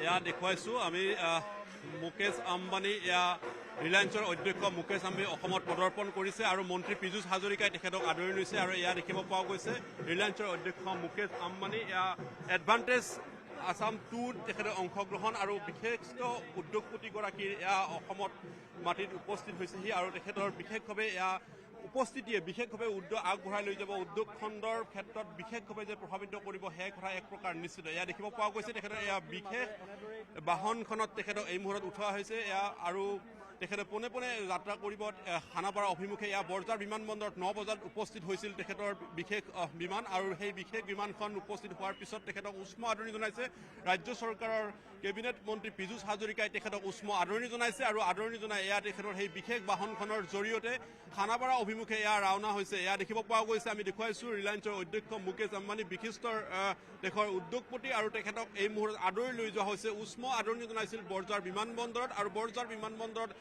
এয়া দেখুৱাইছোঁ আমি মুকেশ আম্বানী এয়া ৰিলায়েন্সৰ অধ্যক্ষ মুকেশ আম্বানী অসমত পদাৰ্পণ কৰিছে আৰু মন্ত্ৰী পীযুষ হাজৰিকাই তেখেতক আদৰি লৈছে আৰু এয়া দেখিব পোৱা গৈছে ৰিলায়েন্সৰ অধ্যক্ষ মুকেশ আম্বানী এয়া এডভান্টেজ আছাম 2 তেখেতৰ অংশগ্ৰহণ আৰু বিশিষ্ট উদ্যোগপতিগৰাকীৰ এয়া অসমত মাটিত উপস্থিত হৈছেহি আৰু তেখেতৰ বিশেষভাৱে এয়া উপস্থিতিয়ে বিশেষভাৱে উদ্যোগ আগবঢ়াই লৈ যাব উদ্যোগ খণ্ডৰ ক্ষেত্ৰত বিশেষভাৱে যে প্ৰভাৱিত কৰিব সেই কথা এক প্ৰকাৰ নিশ্চিত এয়া দেখিব পোৱা গৈছে তেখেতৰ এয়া বিশেষ বাহনখনত তেখেতক এই মুহূৰ্তত উঠোৱা হৈছে এয়া আৰু তেখেতে পোনে পোনে যাত্ৰা কৰিব খানাপাৰা অভিমুখে এয়া বৰঝাৰ বিমানবন্দৰত 9 বজাত উপস্থিত হৈছিল তেখেতৰ বিশেষ বিমান আৰু সেই বিশেষ বিমানখন উপস্থিত হোৱাৰ পিছত তেখেতক উষ্ম আদৰণি জনাইছে ৰাজ্য চৰকাৰৰ কেবিনেট মন্ত্ৰী পীযুষ হাজৰিকাই তেখেতক উষ্ম আদৰণি জনাইছে আৰু আদৰণি জনাই এয়া তেখেতৰ সেই বিশেষ বাহনখনৰ জৰিয়তে খানাপাৰা অভিমুখে এয়া ৰাওনা হৈছে এয়া দেখিব পোৱা গৈছে আমি দেখুৱাইছোঁ ৰিলায়েন্সৰ অধ্যক্ষ মুকেশ আম্বানী বিশিষ্ট দেশৰ উদ্যোগপতি আৰু তেখেতক এই মুহূৰ্তত আদৰি লৈ যোৱা হৈছে উষ্ম আদৰণি জনাইছিল বৰঝাৰ বিমানবন্দৰত আৰু বৰঝাৰ বিমানবন্দৰত